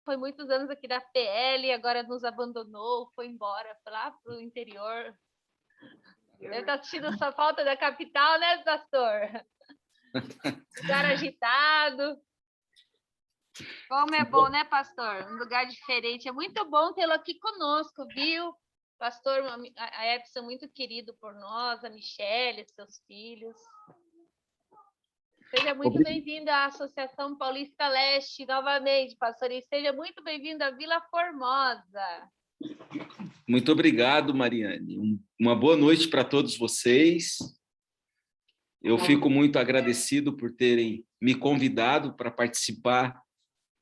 foi muitos anos aqui da PL, agora nos abandonou, foi embora lá para o interior. Deve estar sentindo só falta da capital, né, pastor? Lugar agitado. Como é bom, né, pastor? Um lugar diferente. É muito bom tê-lo aqui conosco, viu? Pastor, a Epson, muito querido por nós, a Michele, seus filhos. Seja muito bem-vindo à Associação Paulista Leste, novamente, pastor. E seja muito bem-vindo à Vila Formosa. Muito obrigado, Mariane. Uma boa noite para todos vocês. Eu fico muito agradecido por terem me convidado para participar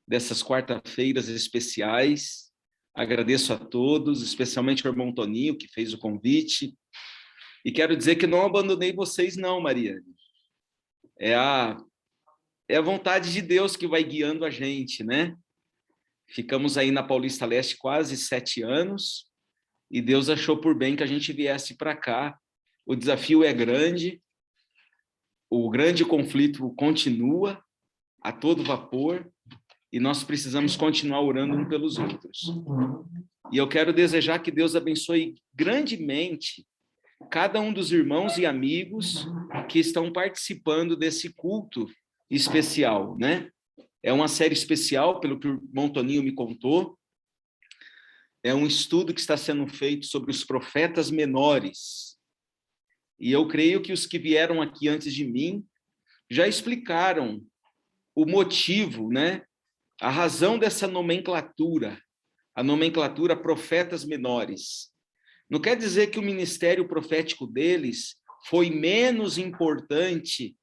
dessas quarta-feiras especiais. Agradeço a todos, especialmente ao irmão Toninho, que fez o convite. E quero dizer que não abandonei vocês, não, Mariane. É a vontade de Deus que vai guiando a gente, né? Ficamos aí na Paulista Leste quase 7 anos e Deus achou por bem que a gente viesse para cá. O desafio é grande, o grande conflito continua a todo vapor e nós precisamos continuar orando um pelos outros. E eu quero desejar que Deus abençoe grandemente cada um dos irmãos e amigos que estão participando desse culto especial, né? É uma série especial, pelo que o irmão Toninho me contou. É um estudo que está sendo feito sobre os profetas menores. E eu creio que os que vieram aqui antes de mim já explicaram o motivo, né? A razão dessa nomenclatura, a nomenclatura profetas menores. Não quer dizer que o ministério profético deles foi menos importante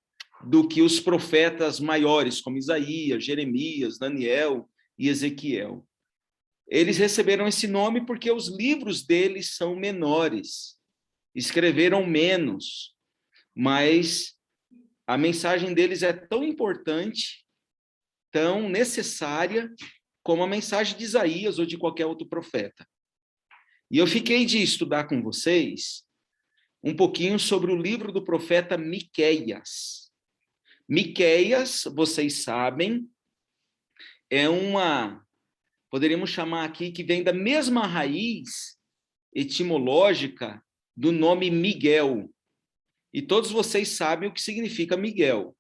do que os profetas maiores, como Isaías, Jeremias, Daniel e Ezequiel. Eles receberam esse nome porque os livros deles são menores, escreveram menos, mas a mensagem deles é tão importante, tão necessária, como a mensagem de Isaías ou de qualquer outro profeta. E eu fiquei de estudar com vocês um pouquinho sobre o livro do profeta Miqueias. Miqueias, vocês sabem, é poderíamos chamar aqui, que vem da mesma raiz etimológica do nome Miguel. E todos vocês sabem o que significa Miguel.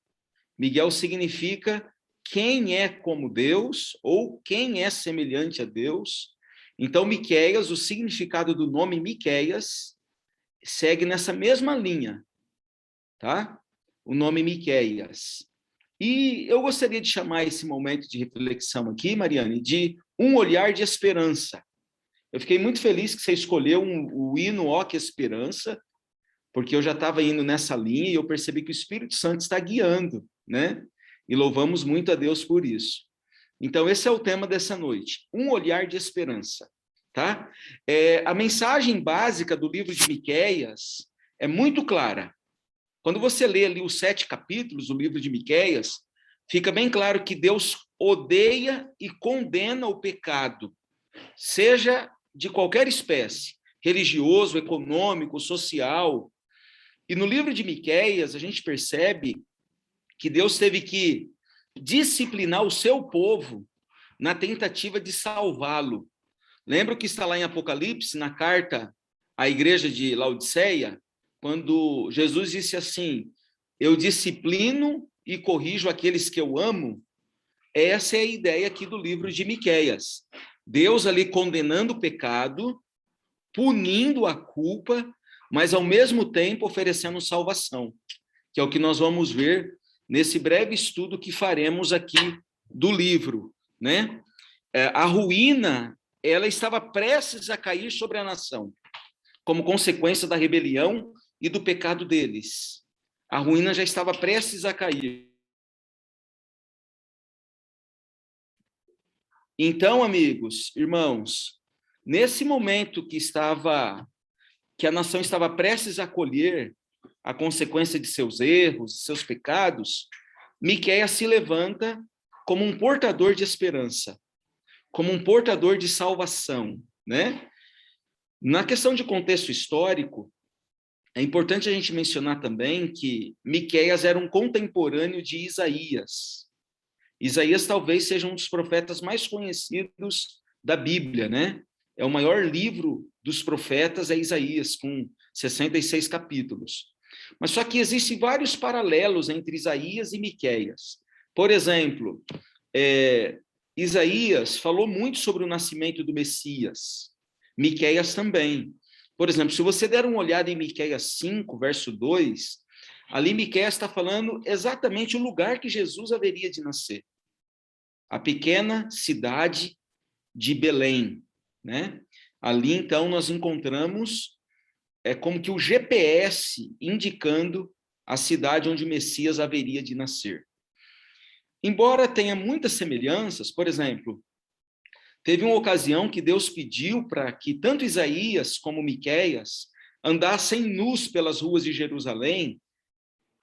Miguel significa quem é como Deus ou quem é semelhante a Deus. Então, Miqueias, o significado do nome Miqueias, segue nessa mesma linha, tá? O nome Miqueias. E eu gostaria de chamar esse momento de reflexão aqui, Mariane, de um olhar de esperança. Eu fiquei muito feliz que você escolheu o hino Ó que Esperança, porque eu já estava indo nessa linha e eu percebi que o Espírito Santo está guiando, né? E louvamos muito a Deus por isso. Então, esse é o tema dessa noite, um olhar de esperança, tá? A mensagem básica do livro de Miqueias é muito clara. Quando você lê ali os 7 capítulos do livro de Miqueias, fica bem claro que Deus odeia e condena o pecado, seja de qualquer espécie, religioso, econômico, social. E no livro de Miqueias, a gente percebe que Deus teve que disciplinar o seu povo na tentativa de salvá-lo. Lembra o que está lá em Apocalipse, na carta à igreja de Laodiceia? Quando Jesus disse assim, eu disciplino e corrijo aqueles que eu amo, essa é a ideia aqui do livro de Miqueias. Deus ali condenando o pecado, punindo a culpa, mas ao mesmo tempo oferecendo salvação, que é o que nós vamos ver nesse breve estudo que faremos aqui do livro, né? A ruína, ela estava prestes a cair sobre a nação, como consequência da rebelião e do pecado deles. A ruína já estava prestes a cair. Então, amigos, irmãos, nesse momento que a nação estava prestes a colher a consequência de seus erros, seus pecados, Miqueias se levanta como um portador de esperança, como um portador de salvação, né? Na questão de contexto histórico, é importante a gente mencionar também que Miqueias era um contemporâneo de Isaías. Isaías talvez seja um dos profetas mais conhecidos da Bíblia, né? É o maior livro dos profetas, é Isaías, com 66 capítulos. Mas só que existem vários paralelos entre Isaías e Miqueias. Por exemplo, Isaías falou muito sobre o nascimento do Messias. Miqueias também. Por exemplo, se você der uma olhada em Miqueias 5, verso 2, ali Miqueias está falando exatamente o lugar que Jesus haveria de nascer. A pequena cidade de Belém, né? Ali, então, nós encontramos como que o GPS indicando a cidade onde o Messias haveria de nascer. Embora tenha muitas semelhanças, por exemplo, teve uma ocasião que Deus pediu para que tanto Isaías como Miqueias andassem nus pelas ruas de Jerusalém,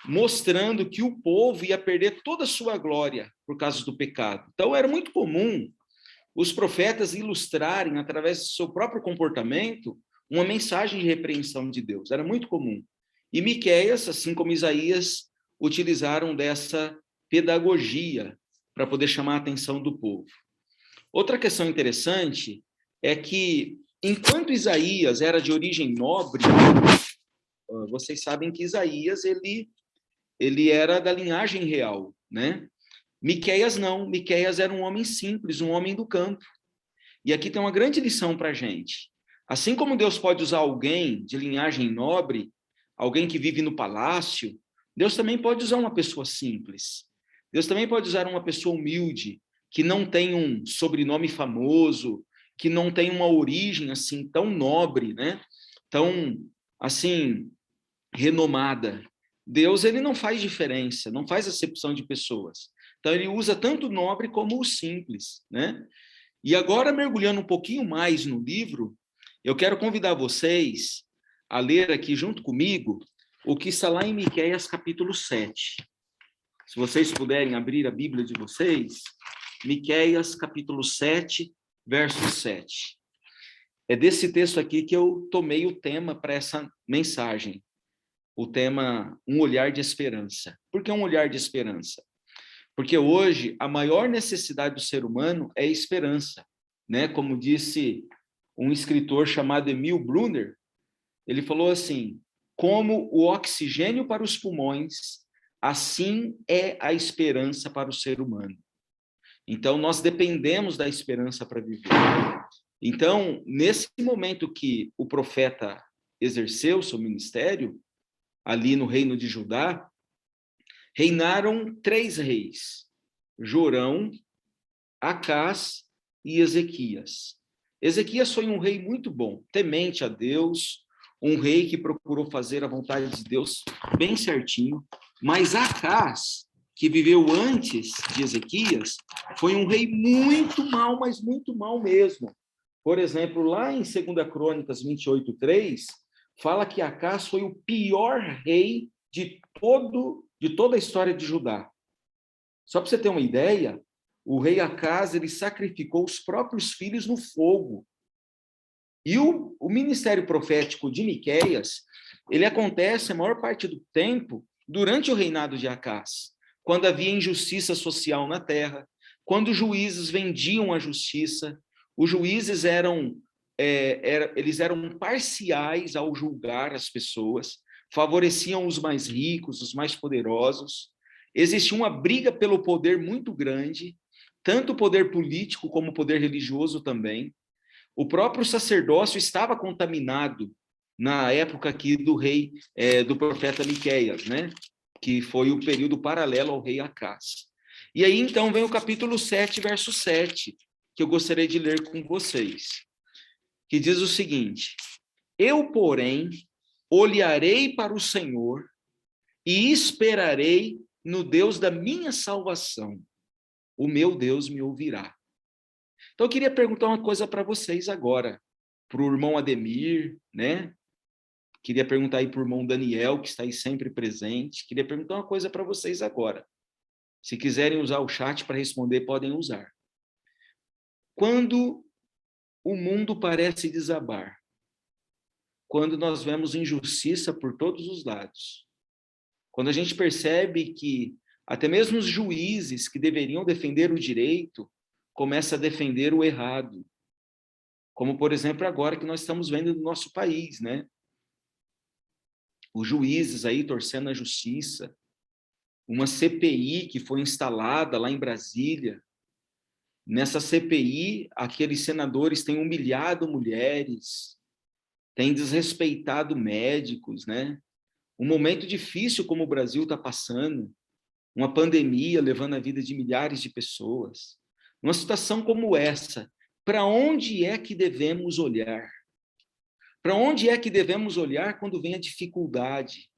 mostrando que o povo ia perder toda a sua glória por causa do pecado. Então, era muito comum os profetas ilustrarem, através do seu próprio comportamento, uma mensagem de repreensão de Deus. Era muito comum. E Miqueias, assim como Isaías, utilizaram dessa pedagogia para poder chamar a atenção do povo. Outra questão interessante é que, enquanto Isaías era de origem nobre, vocês sabem que Isaías ele era da linhagem real, né? Miqueias não, Miqueias era um homem simples, um homem do campo. E aqui tem uma grande lição para a gente. Assim como Deus pode usar alguém de linhagem nobre, alguém que vive no palácio, Deus também pode usar uma pessoa simples. Deus também pode usar uma pessoa humilde, que não tem um sobrenome famoso, que não tem uma origem assim tão nobre, né? Tão assim renomada. Deus, ele não faz diferença, não faz acepção de pessoas. Então ele usa tanto o nobre como o simples, né? E agora, mergulhando um pouquinho mais no livro, eu quero convidar vocês a ler aqui junto comigo o que está lá em Miqueias capítulo 7. Se vocês puderem abrir a Bíblia de vocês, Miqueias capítulo 7, verso 7. É desse texto aqui que eu tomei o tema para essa mensagem. O tema, um olhar de esperança. Por que um olhar de esperança? Porque hoje a maior necessidade do ser humano é esperança, né? Como disse um escritor chamado Emil Brunner, ele falou assim: como o oxigênio para os pulmões, assim é a esperança para o ser humano. Então nós dependemos da esperança para viver. Então, nesse momento que o profeta exerceu seu ministério, ali no reino de Judá, reinaram 3 reis, Jorão, Acás e Ezequias. Ezequias foi um rei muito bom, temente a Deus, um rei que procurou fazer a vontade de Deus bem certinho, mas Acás, que viveu antes de Ezequias, foi um rei muito mal, mas muito mal mesmo. Por exemplo, lá em 2 Crônicas 28:3, fala que Acás foi o pior rei de toda a história de Judá. Só para você ter uma ideia, o rei Acás, ele sacrificou os próprios filhos no fogo. E o ministério profético de Miqueias, ele acontece a maior parte do tempo durante o reinado de Acás, quando havia injustiça social na terra, quando os juízes vendiam a justiça, os juízes eles eram parciais ao julgar as pessoas, favoreciam os mais ricos, os mais poderosos. Existia uma briga pelo poder muito grande, tanto o poder político como o poder religioso também. O próprio sacerdócio estava contaminado na época aqui do rei, do profeta Miqueias, né? Que foi o período paralelo ao rei Acás. E aí, então, vem o capítulo 7, verso 7, que eu gostaria de ler com vocês, que diz o seguinte: eu, porém, olharei para o Senhor e esperarei no Deus da minha salvação. O meu Deus me ouvirá. Então, eu queria perguntar uma coisa para vocês agora, para o irmão Ademir, né? Queria perguntar aí para o irmão Daniel, que está aí sempre presente. Queria perguntar uma coisa para vocês agora. Se quiserem usar o chat para responder, podem usar. Quando o mundo parece desabar, quando nós vemos injustiça por todos os lados, quando a gente percebe que Até mesmo os juízes que deveriam defender o direito começam a defender o errado. Como, por exemplo, agora que nós estamos vendo no nosso país, né? Os juízes aí torcendo a justiça, uma CPI que foi instalada lá em Brasília. Nessa CPI, aqueles senadores têm humilhado mulheres, têm desrespeitado médicos, né? Um momento difícil como o Brasil está passando, uma pandemia levando a vida de milhares de pessoas. Uma situação como essa, para onde é que devemos olhar? Para onde é que devemos olhar quando vem a dificuldade?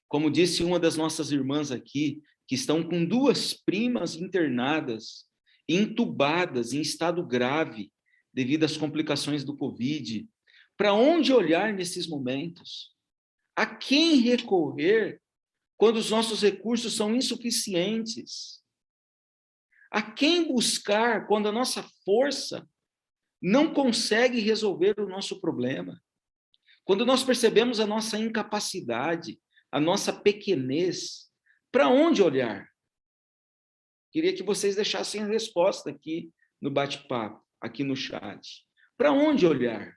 Como disse uma das nossas irmãs aqui, que estão com 2 primas internadas, entubadas, em estado grave, devido às complicações do Covid. Para onde olhar nesses momentos? A quem recorrer quando os nossos recursos são insuficientes? A quem buscar quando a nossa força não consegue resolver o nosso problema? Quando nós percebemos a nossa incapacidade, a nossa pequenez, para onde olhar? Queria que vocês deixassem a resposta aqui no bate-papo, aqui no chat. Para onde olhar?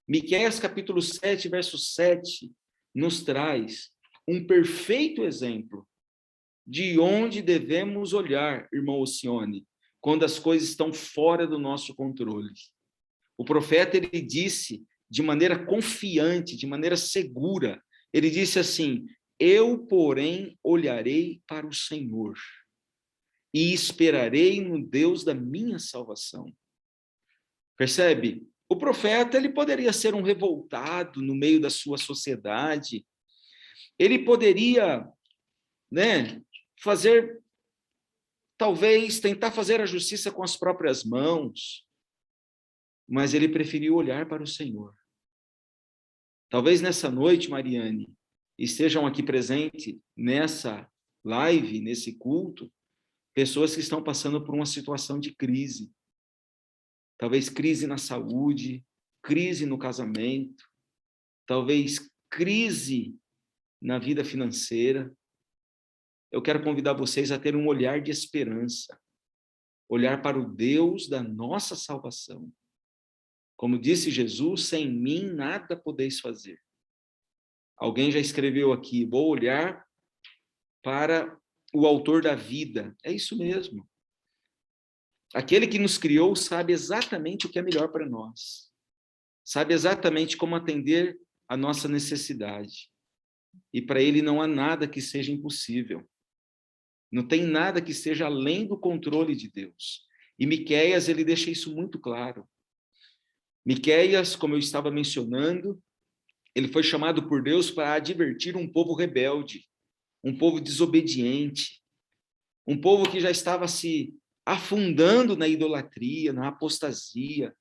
Miqueias capítulo 7, verso 7, nos traz um perfeito exemplo de onde devemos olhar, irmão Ocione, quando as coisas estão fora do nosso controle. O profeta, ele disse de maneira confiante, de maneira segura, ele disse assim: eu, porém, olharei para o Senhor e esperarei no Deus da minha salvação. Percebe? O profeta, ele poderia ser um revoltado no meio da sua sociedade, ele poderia, né, talvez tentar fazer a justiça com as próprias mãos, mas ele preferiu olhar para o Senhor. Talvez nessa noite, Mariane, estejam aqui presentes nessa live, nesse culto, pessoas que estão passando por uma situação de crise. Talvez crise na saúde, crise no casamento, talvez crise na vida financeira. Eu quero convidar vocês a ter um olhar de esperança, olhar para o Deus da nossa salvação. Como disse Jesus, sem mim nada podeis fazer. Alguém já escreveu aqui, vou olhar para o autor da vida. É isso mesmo. Aquele que nos criou sabe exatamente o que é melhor para nós. Sabe exatamente como atender a nossa necessidade. E para ele não há nada que seja impossível. Não tem nada que seja além do controle de Deus. E Miqueias, ele deixa isso muito claro. Miqueias, como eu estava mencionando, ele foi chamado por Deus para advertir um povo rebelde, um povo desobediente, um povo que já estava se afundando na idolatria, na apostasia,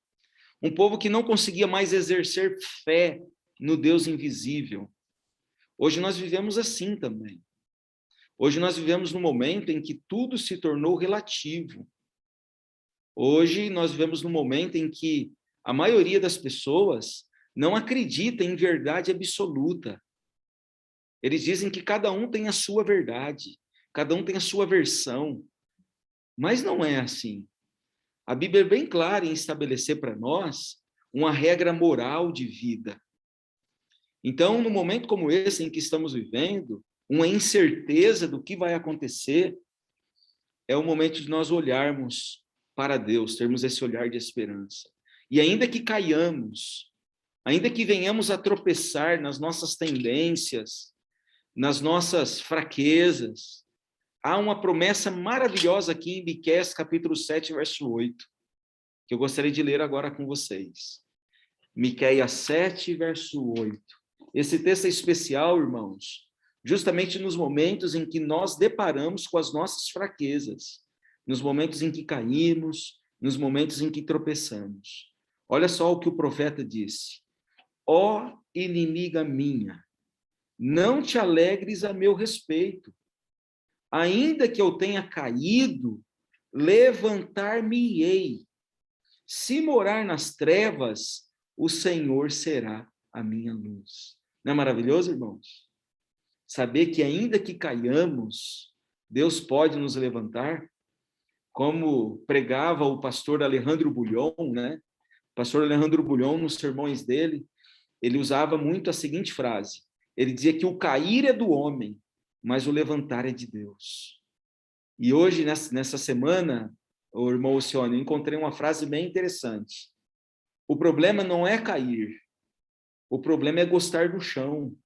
um povo que não conseguia mais exercer fé no Deus invisível. Hoje nós vivemos assim também. Hoje nós vivemos num momento em que tudo se tornou relativo. Hoje nós vivemos num momento em que a maioria das pessoas não acredita em verdade absoluta. Eles dizem que cada um tem a sua verdade, cada um tem a sua versão, mas não é assim. A Bíblia é bem clara em estabelecer para nós uma regra moral de vida. Então, no momento como esse em que estamos vivendo, uma incerteza do que vai acontecer, é o momento de nós olharmos para Deus, termos esse olhar de esperança. E ainda que caiamos, ainda que venhamos a tropeçar nas nossas tendências, nas nossas fraquezas, há uma promessa maravilhosa aqui em Miqueias, capítulo 7, verso 8, que eu gostaria de ler agora com vocês. Miqueias 7, verso 8. Esse texto é especial, irmãos, justamente nos momentos em que nós deparamos com as nossas fraquezas, nos momentos em que caímos, nos momentos em que tropeçamos. Olha só o que o profeta disse: ó inimiga minha, não te alegres a meu respeito. Ainda que eu tenha caído, levantar-me-ei. Se morar nas trevas, o Senhor será a minha luz. Não é maravilhoso, irmãos? Saber que ainda que caiamos, Deus pode nos levantar, como pregava o pastor Alejandro Bulhon, né? O pastor Alejandro Bulhon, nos sermões dele, ele usava muito a seguinte frase. Ele dizia que o cair é do homem, mas o levantar é de Deus. E hoje, nessa semana, o irmão Luciano, eu encontrei uma frase bem interessante. O problema não é cair, o problema é gostar do chão.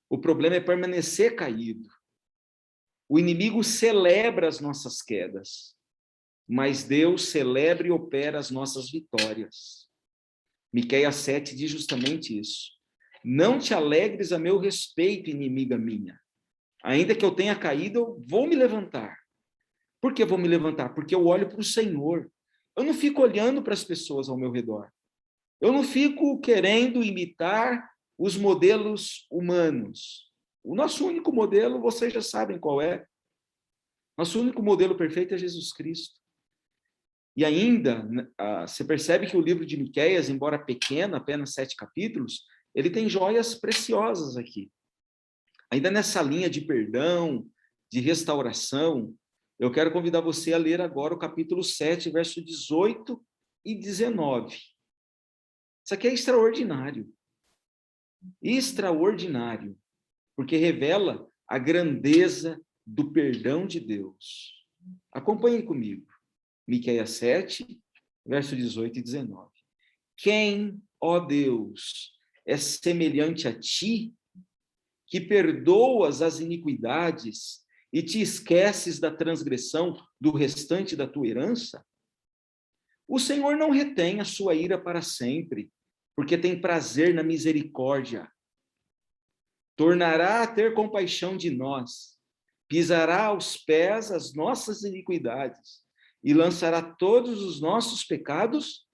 O problema é permanecer caído. O inimigo celebra as nossas quedas, mas Deus celebra e opera as nossas vitórias. Miqueias 7 diz justamente isso. Não te alegres a meu respeito, inimiga minha. Ainda que eu tenha caído, eu vou me levantar. Por que vou me levantar? Porque eu olho para o Senhor. Eu não fico olhando para as pessoas ao meu redor. Eu não fico querendo imitar os modelos humanos. O nosso único modelo, vocês já sabem qual é. Nosso único modelo perfeito é Jesus Cristo. E ainda, você percebe que o livro de Miqueias, embora pequeno, apenas 7 capítulos, ele tem joias preciosas aqui. Ainda nessa linha de perdão, de restauração, eu quero convidar você a ler agora o capítulo 7, verso 18 e 19. Isso aqui é extraordinário. Extraordinário, porque revela a grandeza do perdão de Deus. Acompanhe comigo. Miqueias 7, verso 18 e 19. Quem, ó Deus, é semelhante a ti, que perdoas as iniquidades e te esqueces da transgressão do restante da tua herança? O Senhor não retém a sua ira para sempre, porque tem prazer na misericórdia. Tornará a ter compaixão de nós, pisará aos pés as nossas iniquidades e lançará todos os nossos pecados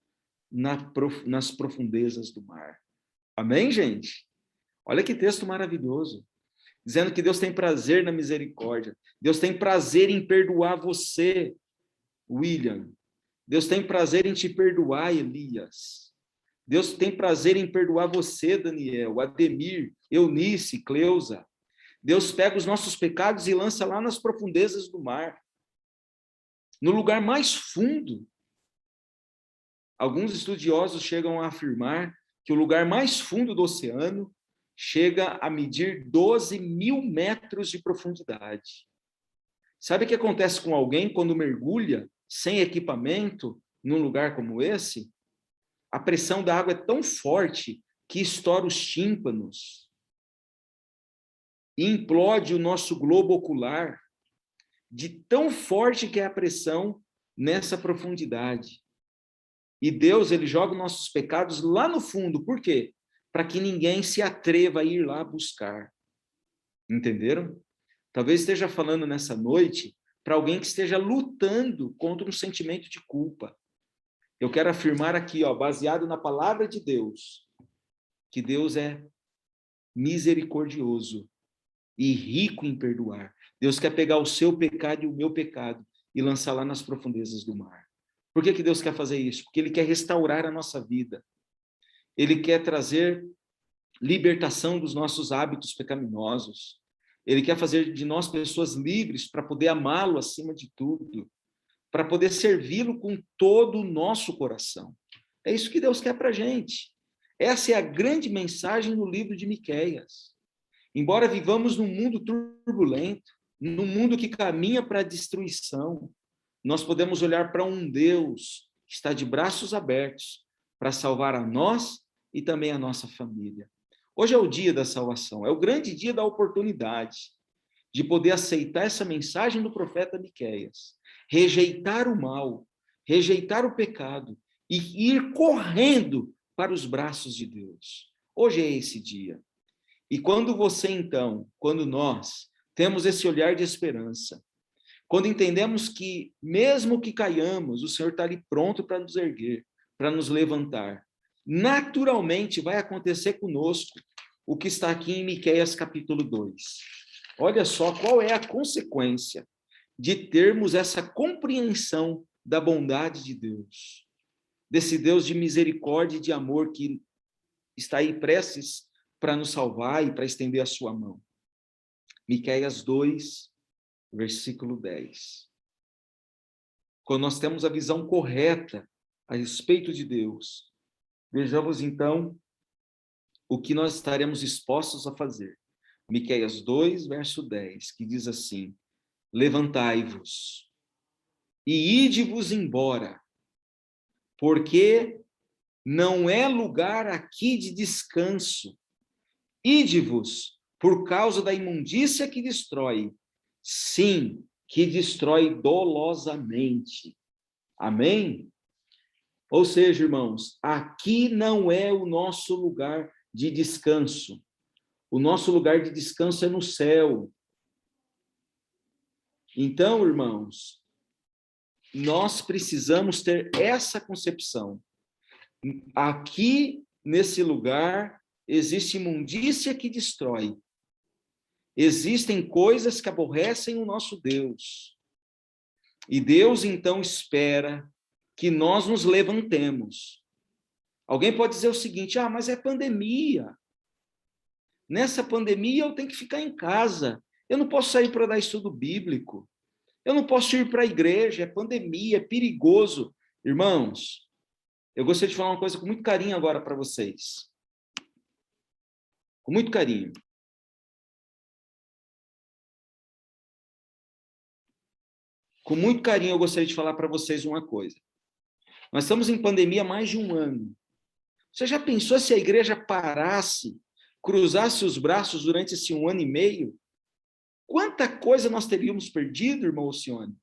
nas profundezas do mar. Amém, gente? Olha que texto maravilhoso. Dizendo que Deus tem prazer na misericórdia. Deus tem prazer em perdoar você, William. Deus tem prazer em te perdoar, Elias. Deus tem prazer em perdoar você, Daniel, Ademir, Eunice, Cleusa. Deus pega os nossos pecados e lança lá nas profundezas do mar. No lugar mais fundo. Alguns estudiosos chegam a afirmar que o lugar mais fundo do oceano chega a medir 12.000 metros de profundidade. Sabe o que acontece com alguém quando mergulha sem equipamento num lugar como esse? A pressão da água é tão forte que estoura os tímpanos e implode o nosso globo ocular, de tão forte que é a pressão nessa profundidade. E Deus, ele joga os nossos pecados lá no fundo. Por quê? Para que ninguém se atreva a ir lá buscar. Entenderam? Talvez esteja falando nessa noite para alguém que esteja lutando contra um sentimento de culpa. Eu quero afirmar aqui, baseado na palavra de Deus, que Deus é misericordioso e rico em perdoar. Deus quer pegar o seu pecado e o meu pecado e lançar lá nas profundezas do mar. Por que Deus quer fazer isso? Porque Ele quer restaurar a nossa vida. Ele quer trazer libertação dos nossos hábitos pecaminosos. Ele quer fazer de nós pessoas livres para poder amá-lo acima de tudo, para poder servi-lo com todo o nosso coração. É isso que Deus quer para a gente. Essa é a grande mensagem no livro de Miqueias. Embora vivamos num mundo turbulento, num mundo que caminha para a destruição, nós podemos olhar para um Deus que está de braços abertos para salvar a nós e também a nossa família. Hoje é o dia da salvação, é o grande dia da oportunidade de poder aceitar essa mensagem do profeta Miqueias, rejeitar o mal, rejeitar o pecado e ir correndo para os braços de Deus. Hoje é esse dia. E quando você, então, quando nós temos esse olhar de esperança, quando entendemos que, mesmo que caiamos, o Senhor está ali pronto para nos erguer, para nos levantar, naturalmente vai acontecer conosco o que está aqui em Miqueias capítulo 2. Olha só qual é a consequência de termos essa compreensão da bondade de Deus, desse Deus de misericórdia e de amor que está aí prestes para nos salvar e para estender a sua mão. Miqueias 2, versículo 10. Quando nós temos a visão correta a respeito de Deus, vejamos então o que nós estaremos dispostos a fazer. Miqueias 2, verso 10, que diz assim: levantai-vos e ide-vos embora, porque não é lugar aqui de descanso. Ide-vos por causa da imundícia que destrói, sim, que destrói dolosamente. Amém? Ou seja, irmãos, aqui não é o nosso lugar de descanso. O nosso lugar de descanso é no céu. Então, irmãos, nós precisamos ter essa concepção. Aqui, nesse lugar, existe imundícia que destrói. Existem coisas que aborrecem o nosso Deus. E Deus, então, espera que nós nos levantemos. Alguém pode dizer o seguinte: mas é pandemia. Nessa pandemia eu tenho que ficar em casa. Eu não posso sair para dar estudo bíblico. Eu não posso ir para a igreja, é pandemia, é perigoso. Irmãos, eu gostaria de falar uma coisa com muito carinho agora para vocês. Com muito carinho. Com muito carinho eu gostaria de falar para vocês uma coisa. Nós estamos em pandemia há mais de um ano. Você já pensou se a igreja parasse, cruzasse os braços durante esse 1 ano e meio? Quanta coisa nós teríamos perdido, irmão Alcione?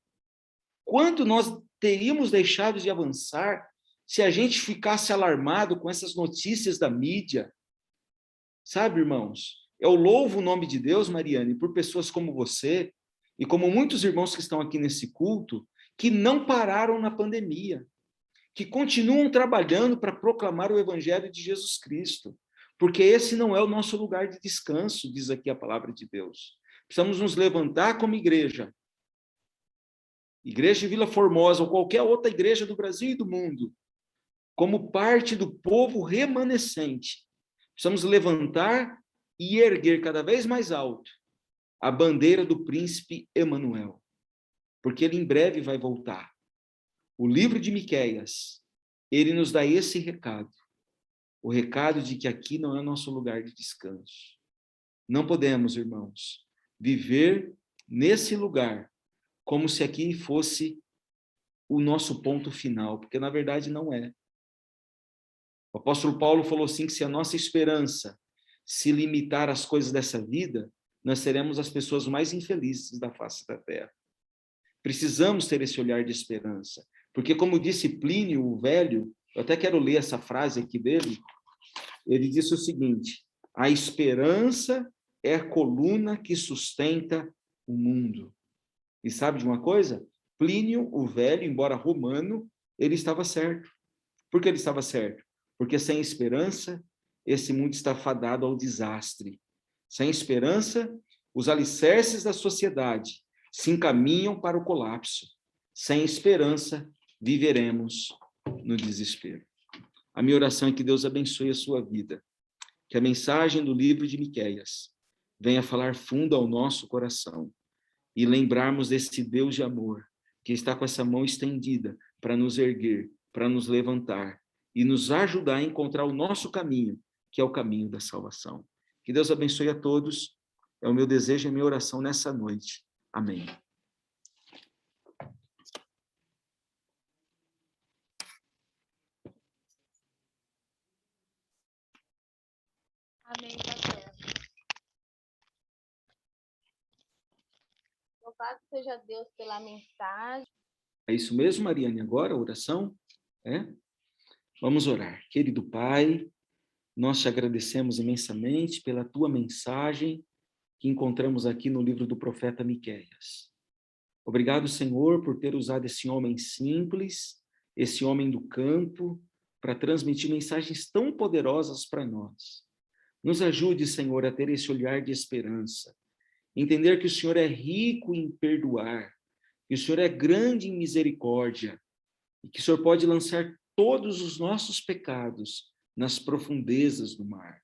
Quanto nós teríamos deixado de avançar se a gente ficasse alarmado com essas notícias da mídia? Sabe, irmãos, eu louvo o nome de Deus, Mariane, por pessoas como você e como muitos irmãos que estão aqui nesse culto, que não pararam na pandemia, que continuam trabalhando para proclamar o evangelho de Jesus Cristo, porque esse não é o nosso lugar de descanso, diz aqui a palavra de Deus. Precisamos nos levantar como igreja de Vila Formosa ou qualquer outra igreja do Brasil e do mundo, como parte do povo remanescente. Precisamos levantar e erguer cada vez mais alto a bandeira do príncipe Emanuel, porque ele em breve vai voltar. O livro de Miqueias, ele nos dá esse recado, o recado de que aqui não é nosso lugar de descanso. Não podemos, irmãos, viver nesse lugar como se aqui fosse o nosso ponto final, porque na verdade não é. O apóstolo Paulo falou assim, que se a nossa esperança se limitar às coisas dessa vida, nós seremos as pessoas mais infelizes da face da terra. Precisamos ter esse olhar de esperança, porque como disse Plínio, o velho, eu até quero ler essa frase aqui dele, ele disse o seguinte: a esperança é a coluna que sustenta o mundo. E sabe de uma coisa? Plínio, o velho, embora romano, ele estava certo. Por que ele estava certo? Porque sem esperança, esse mundo está fadado ao desastre. Sem esperança, os alicerces da sociedade se encaminham para o colapso. Sem esperança, viveremos no desespero. A minha oração é que Deus abençoe a sua vida, que a mensagem do livro de Miqueias venha falar fundo ao nosso coração e lembrarmos desse Deus de amor que está com essa mão estendida para nos erguer, para nos levantar e nos ajudar a encontrar o nosso caminho, que é o caminho da salvação. Que Deus abençoe a todos. É o meu desejo e a minha oração nessa noite. Amém. Amém, pastor. Louvado seja Deus pela mensagem. É isso mesmo, Mariane, agora a oração? É? Vamos orar. Querido Pai, nós te agradecemos imensamente pela tua mensagem que encontramos aqui no livro do profeta Miqueias. Obrigado, Senhor, por ter usado esse homem simples, esse homem do campo, para transmitir mensagens tão poderosas para nós. Nos ajude, Senhor, a ter esse olhar de esperança, entender que o Senhor é rico em perdoar, que o Senhor é grande em misericórdia, e que o Senhor pode lançar todos os nossos pecados nas profundezas do mar.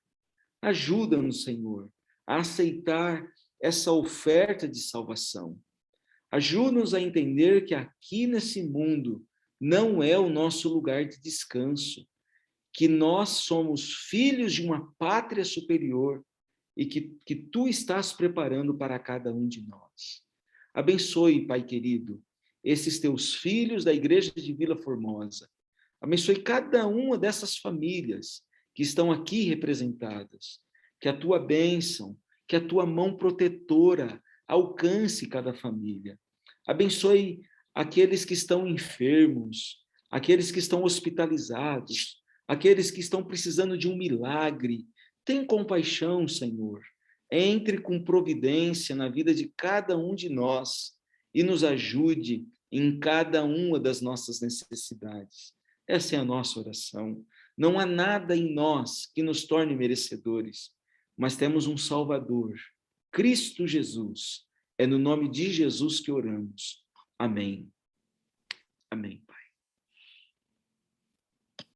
Ajuda-nos, Senhor, a aceitar essa oferta de salvação. Ajuda-nos a entender que aqui nesse mundo não é o nosso lugar de descanso, que nós somos filhos de uma pátria superior e que tu estás preparando para cada um de nós. Abençoe, Pai querido, esses teus filhos da Igreja de Vila Formosa. Abençoe cada uma dessas famílias que estão aqui representadas. Que a tua bênção, que a tua mão protetora alcance cada família. Abençoe aqueles que estão enfermos, aqueles que estão hospitalizados, aqueles que estão precisando de um milagre. Tem compaixão, Senhor. Entre com providência na vida de cada um de nós e nos ajude em cada uma das nossas necessidades. Essa é a nossa oração. Não há nada em nós que nos torne merecedores, mas temos um Salvador, Cristo Jesus. É no nome de Jesus que oramos. Amém. Amém.